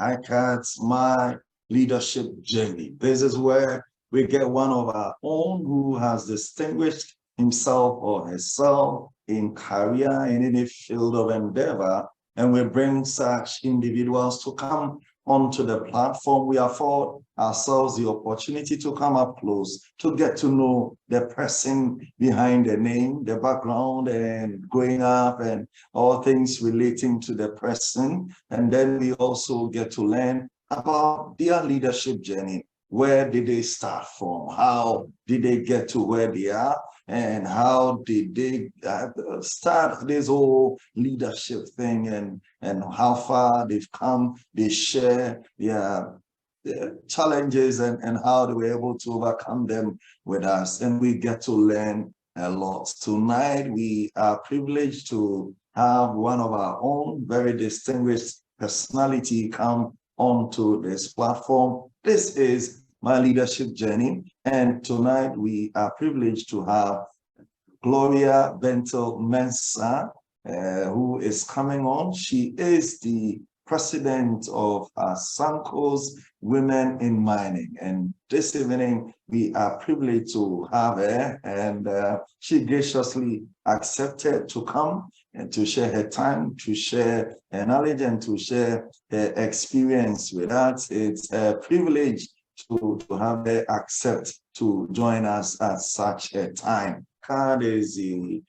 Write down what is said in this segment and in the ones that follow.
Highcats, My Leadership Journey. This is where we get one of our own who has distinguished himself or herself in career in any field of endeavor, and we bring such individuals to come onto the platform. We afford ourselves the opportunity to come up close, to get to know the person behind the name, the background, and growing up, and all things relating to the person. And then we also get to learn about their leadership journey. Where did they start from? How did they get to where they are? And how did they start this whole leadership thing, and how far they've come? They share their challenges and how they were able to overcome them with us. And we get to learn a lot. Tonight, we are privileged to have one of our own very distinguished personality come onto this platform. This is My Leadership Journey. And tonight we are privileged to have Gloria Bentil Mensah, who is coming on. She is the president of Asanko Women in Mining. And this evening, we are privileged to have her, and she graciously accepted to come and to share her time, to share her knowledge, and to share her experience with us. It's a privilege to have her accept to join us at such a time. CAD is a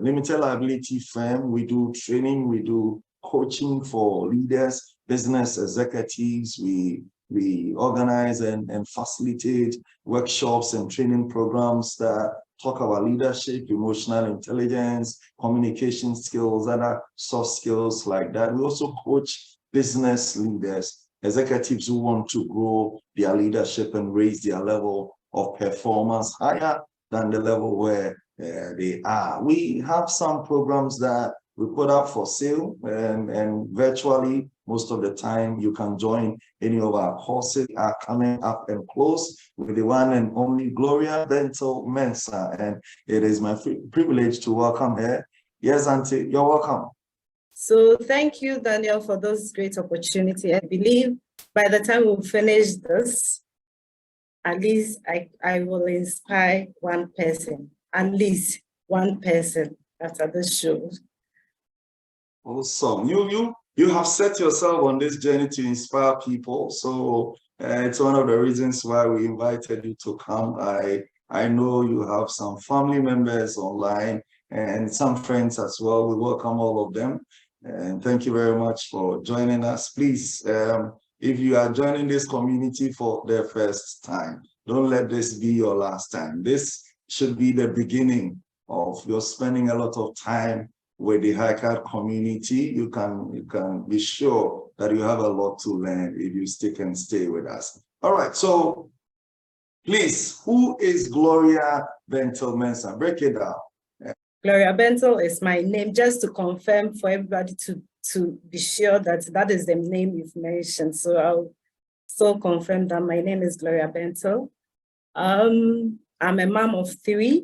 limited liability firm. We do training, we do coaching for leaders, business executives. We organize and facilitate workshops and training programs that talk about leadership, emotional intelligence, communication skills, other soft skills like that. We also coach business leaders, executives who want to grow their leadership and raise their level of performance higher than the level where they are. We have some programs that we put up for sale, and virtually most of the time you can join any of our courses. Are coming up and close with the one and only Gloria Bentil Mensah, and it is my privilege to welcome her. Yes, Auntie, you're welcome. So thank you, Daniel, for this great opportunity. I believe by the time we finish this, at least I will inspire one person, at least one person after this show. Awesome. You have set yourself on this journey to inspire people. So it's one of the reasons why we invited you to come. I know you have some family members online and some friends as well. We welcome all of them. And thank you very much for joining us. Please, if you are joining this community for the first time, don't let this be your last time. This should be the beginning of your spending a lot of time with the Highcard community. You can be sure that you have a lot to learn if you stick and stay with us. All right, so please, who is Gloria Bentil Mensah? Break it down. Gloria Bentil is my name, just to confirm for everybody to be sure that that is the name you've mentioned. So I'll still confirm that my name is Gloria Bentil. I'm a mom of 3.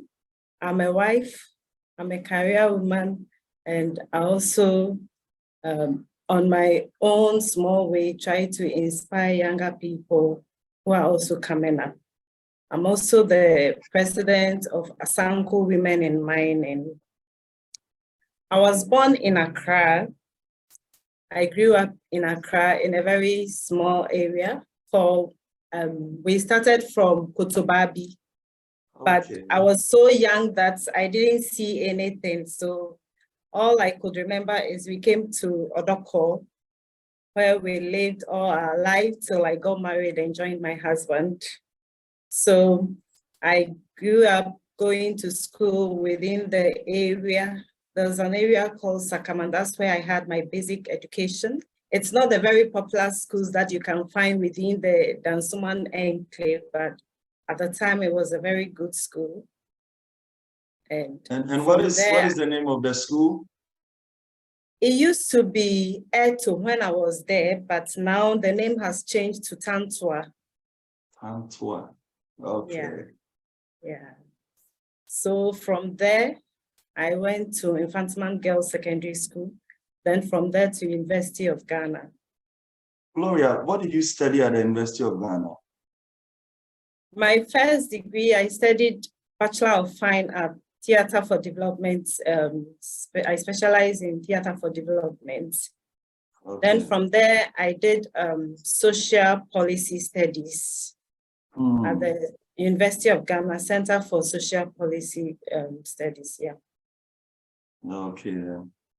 I'm a wife. I'm a career woman. And I also, on my own small way, try to inspire younger people who are also coming up. I'm also the president of Asanko Women in Mining. I was born in Accra. I grew up in Accra in a very small area called, we started from Kotobabi, but I was so young that I didn't see anything. So all I could remember is we came to Odoko, where we lived all our life till I got married and joined my husband. So I grew up going to school within the area. There's an area called Sakaman. That's where I had my basic education. It's not the very popular schools that you can find within the Dansuman enclave, but at the time it was a very good school. And what is the name of the school? It used to be Eto when I was there, but now the name has changed to Tantua. Tantua. Okay. Yeah. So from there, I went to Infantsman Girls Secondary School, then from there to University of Ghana. Gloria, what did you study at the University of Ghana? My first degree, I studied Bachelor of Fine Art, Theatre for Development. I specialize in Theatre for Development. Okay. Then from there, I did Social Policy Studies at the University of Ghana Center for Social Policy Studies. Yeah. Okay.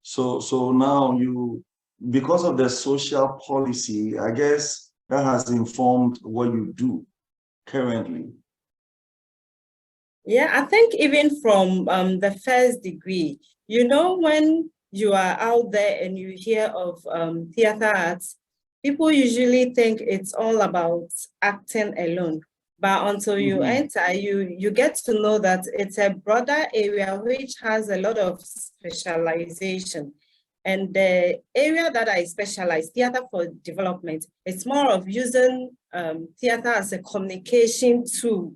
So now you, because of the social policy, I guess that has informed what you do currently. Yeah, I think even from the first degree, you know, when you are out there and you hear of theater arts, people usually think it's all about acting alone. But until you enter, you get to know that it's a broader area which has a lot of specialization. And the area that I specialize, Theater for Development, it's more of using theater as a communication tool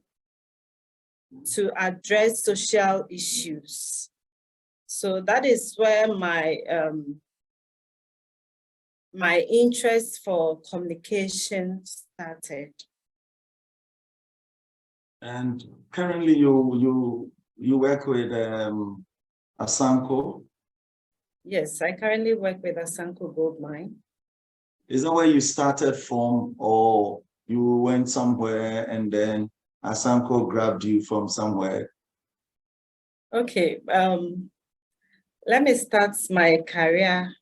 to address social issues. So that is where my my interest for communication started. And currently you work with Asanko? Yes, I currently work with Asanko Gold Mine. Is that where you started from, or you went somewhere and then Asanko grabbed you from somewhere? Okay, let me start my career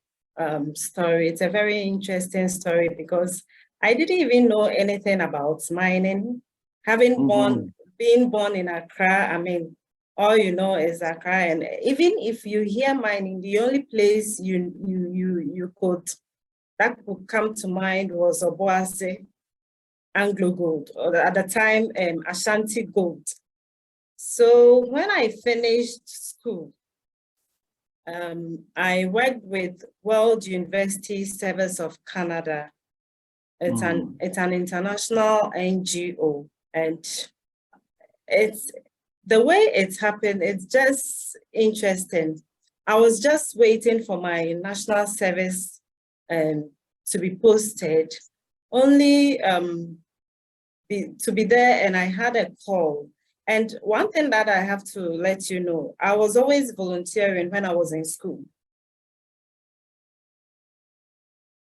story. It's a very interesting story because I didn't even know anything about mining. Having been born in Accra, I mean, all you know is Accra, and even if you hear mining, the only place that could come to mind was Obuasi, Anglo Gold, or at the time Ashanti Gold. So when I finished school, I worked with World University Service of Canada. It's an international NGO, and it's the way it happened. It's just interesting. I was just waiting for my national service to be posted, only to be there, and I had a call. And one thing that I have to let you know, I was always volunteering when I was in school.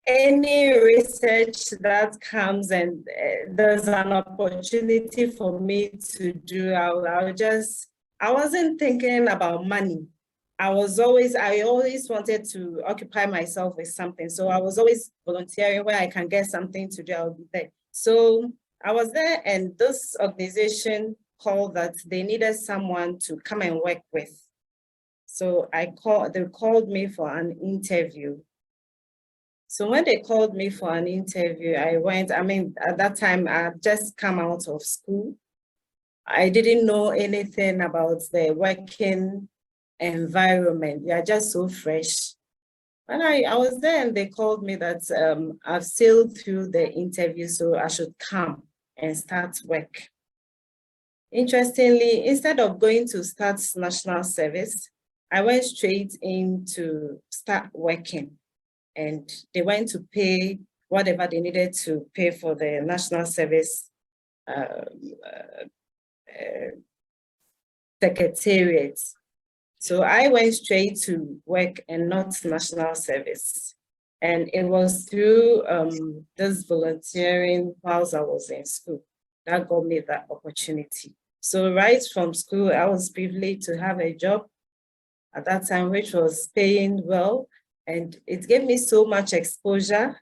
Any research that comes and there's an opportunity for me to do, I wasn't thinking about money. I always wanted to occupy myself with something. So I was always volunteering where I can get something to do, I'll be there. So I was there, and this organization called that they needed someone to come and work with. So they called me for an interview. So when they called me for an interview, I went. I mean, at that time, I had just come out of school. I didn't know anything about the working environment. You're just so fresh. And I was there, and they called me that I've sailed through the interview, so I should come and start work. Interestingly, instead of going to start national service, I went straight in to start working, and they went to pay whatever they needed to pay for the national service secretariat. So I went straight to work and not national service. And it was through this volunteering whilst I was in school that got me that opportunity. So right from school, I was privileged to have a job at that time, which was paying well. And it gave me so much exposure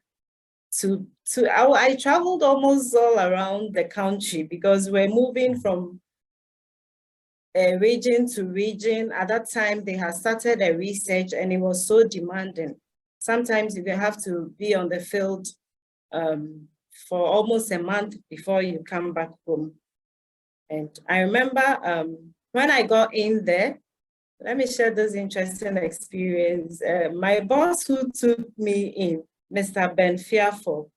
I traveled almost all around the country because we're moving from region to region. At that time, they had started a research, and it was so demanding. Sometimes you have to be on the field for almost a month before you come back home. And I remember when I got in there, let me share this interesting experience. My boss who took me in, Mr. Ben Fearful,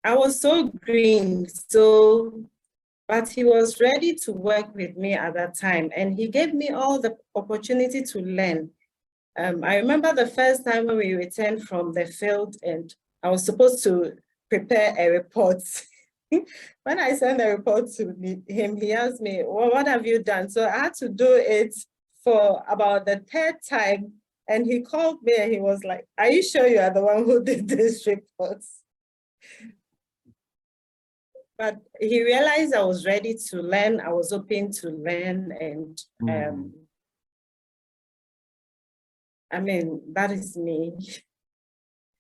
I was so green, but he was ready to work with me at that time, and he gave me all the opportunity to learn. I remember the first time when we returned from the field, and I was supposed to prepare a report. When I sent the report to him, he asked me, well, what have you done? So I had to do it for about the third time. And he called me and he was like, are you sure you are the one who did this report? But he realized I was ready to learn. I was open to learn. And I mean, that is me.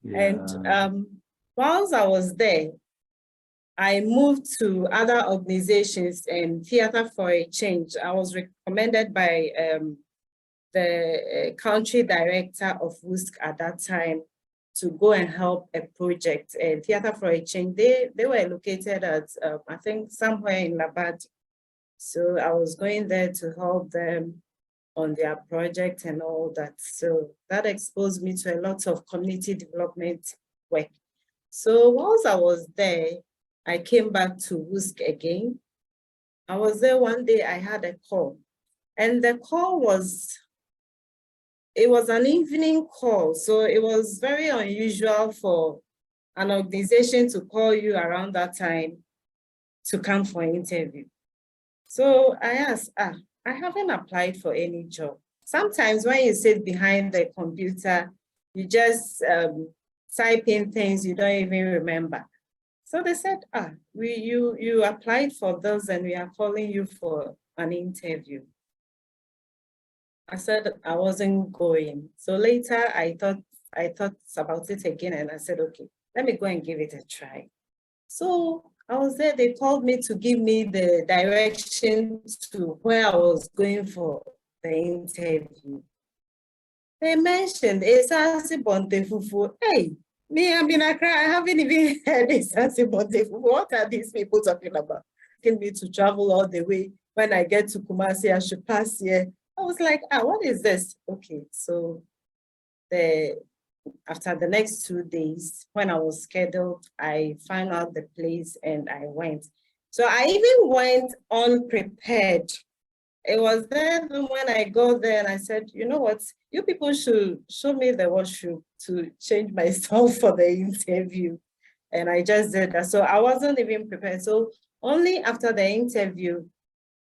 Yeah. And whilst I was there, I moved to other organizations and Theatre for a Change. I was recommended by the country director of WUSC at that time to go and help a project. And Theatre for a Change, they were located at, I think, somewhere in Labat. So I was going there to help them on their project and all that. So that exposed me to a lot of community development work. So whilst I was there, I came back to WUSC again. I was there one day, I had a call. And the call was, it was an evening call. So it was very unusual for an organization to call you around that time to come for an interview. So I asked, I haven't applied for any job. Sometimes when you sit behind the computer, you just type in things you don't even remember. So they said, you applied for those and we are calling you for an interview. I said I wasn't going. So later I thought about it again and I said, okay, let me go and give it a try. So I was there, they called me to give me the direction to where I was going for the interview. They mentioned Esansi Bonte Fufu. Hey, me, I'm in Accra, I haven't even heard Esansi Bonte Fufu. What are these people talking about? Asking me to travel all the way. When I get to Kumasi, I should pass here. I was like, what is this? Okay, so after the next 2 days, when I was scheduled, I found out the place and I went. So I even went unprepared. It was then when I got there and I said, you know what, you people should show me the washroom to change myself for the interview. And I just did that. So I wasn't even prepared. So only after the interview,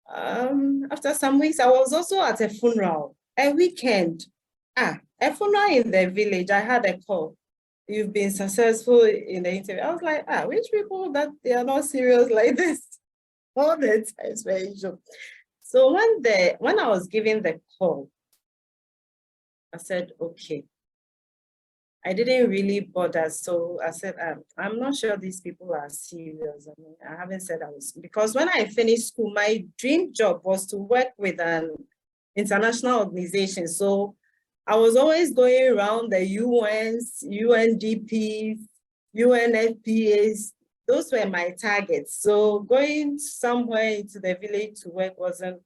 after some weeks, I was also at a funeral, a weekend. A funeral in the village, I had a call. You've been successful in the interview. I was like, which people that they are not serious like this? All the time, it's very usual. So when I was given the call, I said, okay. I didn't really bother. So I said, I'm not sure these people are serious. I mean, I haven't said I was, because when I finished school, my dream job was to work with an international organization. So I was always going around the UNs, UNDPs, UNFPAs. Those were my targets. So going somewhere into the village to work wasn't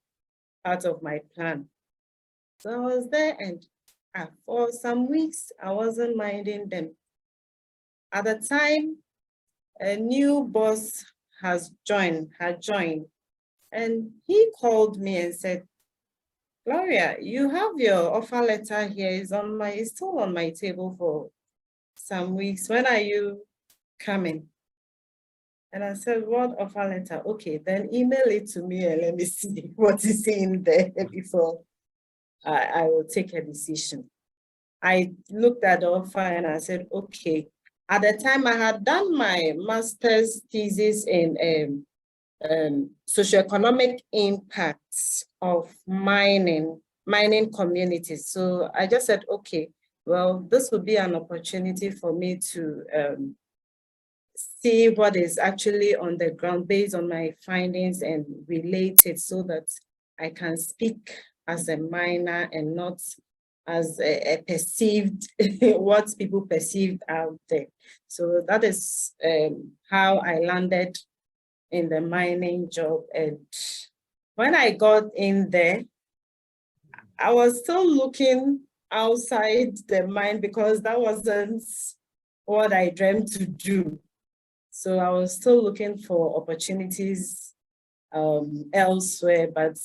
part of my plan. So I was there and for some weeks, I wasn't minding them. At the time, a new boss had joined, and he called me and said, Gloria, you have your offer letter here. It's still on my table for some weeks. When are you coming? And I said, what offer letter? Okay, then email it to me and let me see what is in there before I will take a decision. I looked at the offer and I said, okay. At the time, I had done my master's thesis in socioeconomic impacts of mining communities. So I just said, okay, well, this would be an opportunity for me to see what is actually on the ground based on my findings and relate it so that I can speak as a miner and not as a perceived, what people perceived out there. So that is how I landed in the mining job. And when I got in there, I was still looking outside the mine because that wasn't what I dreamt to do. So I was still looking for opportunities elsewhere, but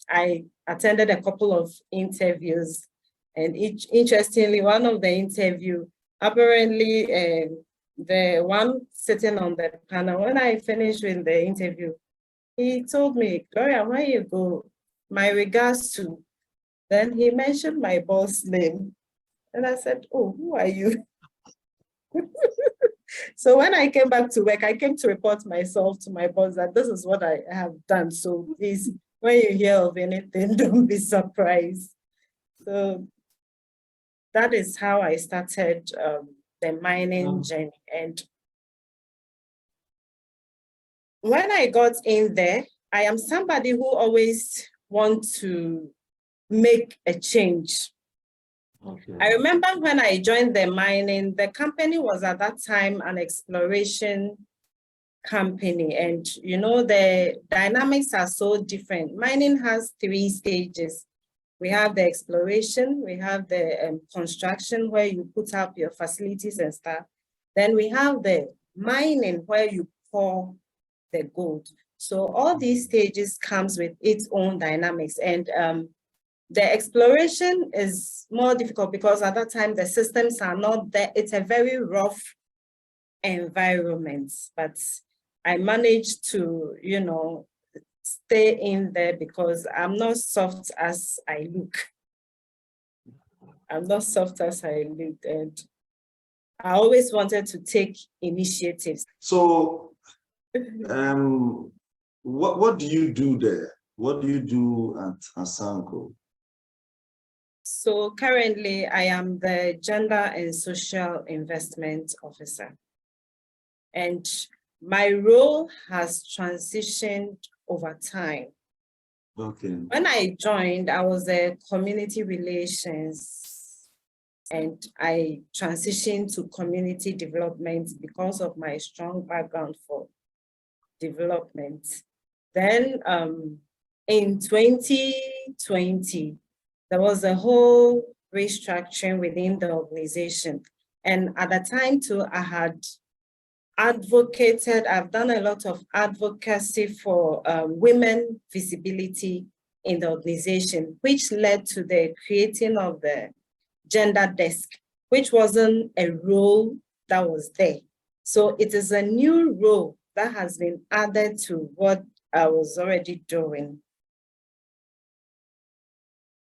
I attended a couple of interviews, and interestingly, one of the interview, apparently the one sitting on the panel, when I finished with the interview, he told me, Gloria, where you go, my regards to. Then he mentioned my boss name. And I said, oh, who are you? So when I came back to work, I came to report myself to my boss that this is what I have done. So please, when you hear of anything, don't be surprised. So that is how I started the mining journey. And when I got in there, I am somebody who always wants to make a change. Okay. I remember when I joined the mining, the company was at that time an exploration company. And you know, the dynamics are so different. Mining has 3 stages. We have the exploration, we have the construction where you put up your facilities and stuff. Then we have the mining where you pour the gold. So all these stages comes with its own dynamics. And the exploration is more difficult because at that time the systems are not there. It's a very rough environment, but I managed to, you know, stay in there because I'm not soft as I look. I'm not soft as I look, and I always wanted to take initiatives. So, what do you do there? What do you do at Asanko? So currently, I am the Gender and Social Investment Officer. And my role has transitioned over time. Okay. When I joined, I was a community relations, and I transitioned to community development because of my strong background for development. Then in 2020, there was a whole restructuring within the organization. And at the time too, I had advocated, I've done a lot of advocacy for women visibility in the organization, which led to the creating of the gender desk, which wasn't a role that was there. So it is a new role that has been added to what I was already doing.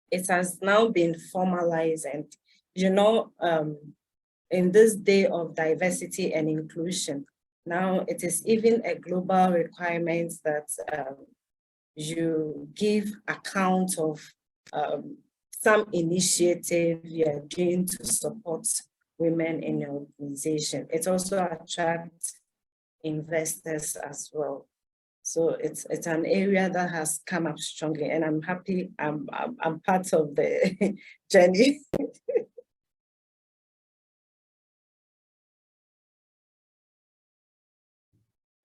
It has now been formalized, and you know, in this day of diversity and inclusion, now it is even a global requirement that you give account of some initiative you are doing to support women in your organization. It also attracts investors as well. So it's an area that has come up strongly, and I'm happy I'm part of the journey.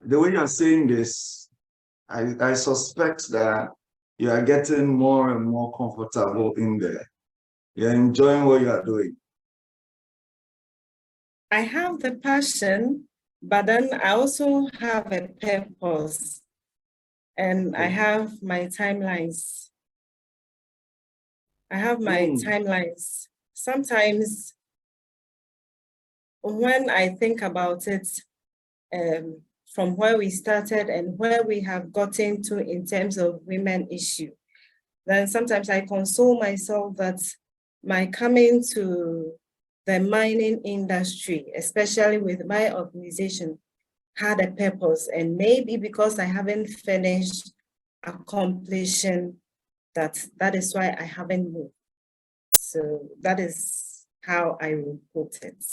The way you're saying this, I suspect that you are getting more and more comfortable in there. You're enjoying what you are doing. I have the passion, but then I also have a purpose, and I have my timelines. I have my timelines. Sometimes when I think about it, from where we started and where we have gotten to in terms of women issue, then sometimes I console myself that my coming to the mining industry, especially with my organization, had a purpose. And maybe because I haven't finished accomplishing that is why I haven't moved. So that is how I will put it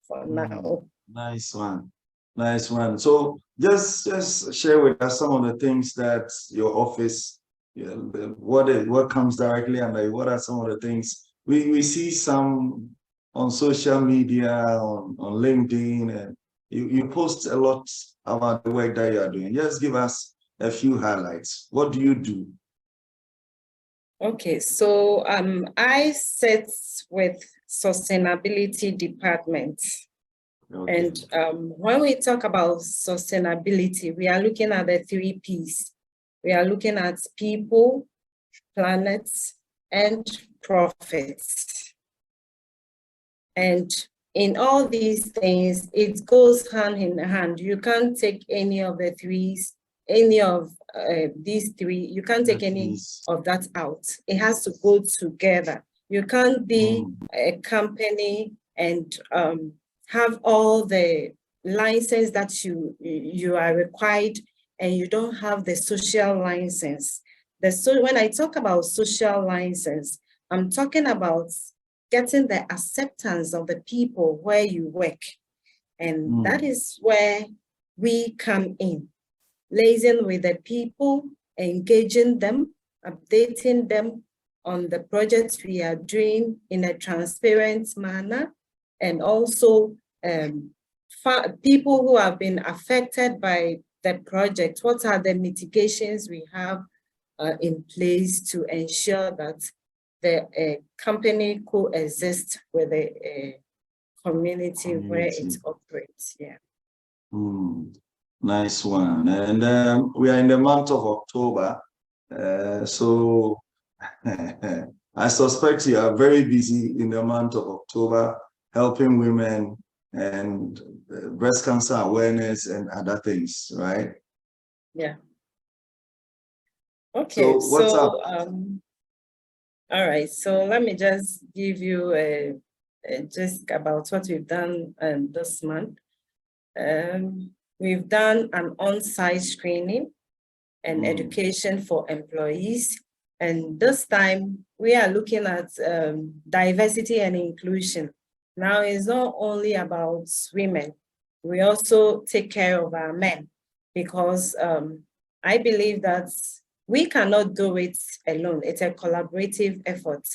for now. Nice one. Nice one. So just share with us some of the things that your office, what comes directly under, what are some of the things we see some on social media, on LinkedIn, and you post a lot about the work that you are doing. Just give us a few highlights. What do you do? Okay, so I sit with sustainability department. Okay. And when we talk about sustainability, we are looking at the 3 Ps. We are looking at people, planet, and profits. And in all these things, it goes hand in hand. You can't take any of the threes, any of these three, you can't take any of that out. It has to go together. You can't be a company and have all the license that you are required and you don't have the social license. When I talk about social license, I'm talking about getting the acceptance of the people where you work. And that is where we come in, liaising with the people, engaging them, updating them on the projects we are doing in a transparent manner, and also people who have been affected by the project. What are the mitigations we have in place to ensure that the company coexists with the community where it operates? Yeah. Nice one. And we are in the month of October, so I suspect you are very busy in the month of October helping women and breast cancer awareness and other things, right? Yeah. Okay, so what's up? All right, so let me just give you just about what we've done this month. We've done an on-site screening and education for employees. And this time we are looking at diversity and inclusion. Now it's not only about women, we also take care of our men, because I believe that we cannot do it alone. It's a collaborative effort.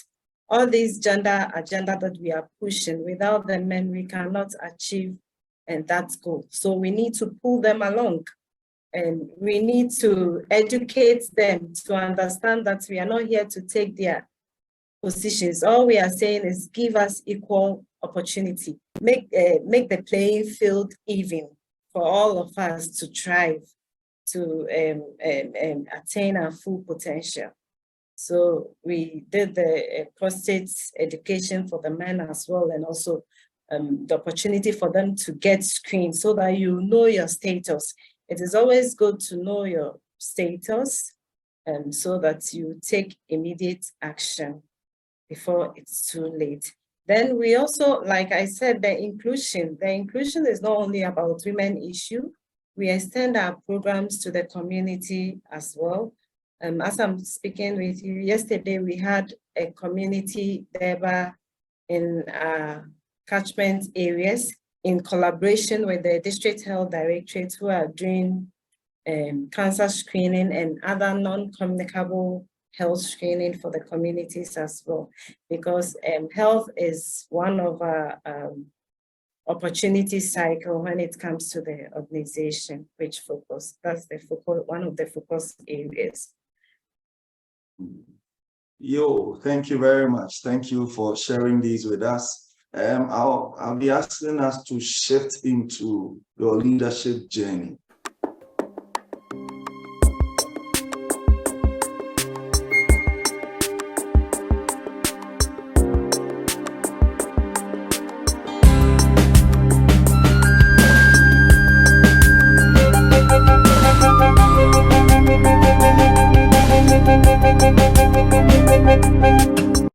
All these gender agenda that we are pushing, without the men, we cannot achieve that goal. So we need to pull them along, and we need to educate them to understand that we are not here to take their positions. All we are saying is give us equal opportunity, make the playing field even for all of us to thrive, to attain our full potential. So we did the prostate education for the men as well, and also the opportunity for them to get screened so that you know your status. It is always good to know your status, so that you take immediate action before it's too late. Then we also, like I said, the inclusion is not only about women issue. We extend our programs to the community as well. As I'm speaking with you, yesterday we had a community deba in catchment areas in collaboration with the District Health Directorate, who are doing cancer screening and other non-communicable health screening for the communities as well, because health is one of our opportunity cycle when it comes to the organization, which focus, that's the focus, one of the focus areas. Yo, thank you very much. Thank you for sharing these with us. I'll be asking us to shift into your leadership journey.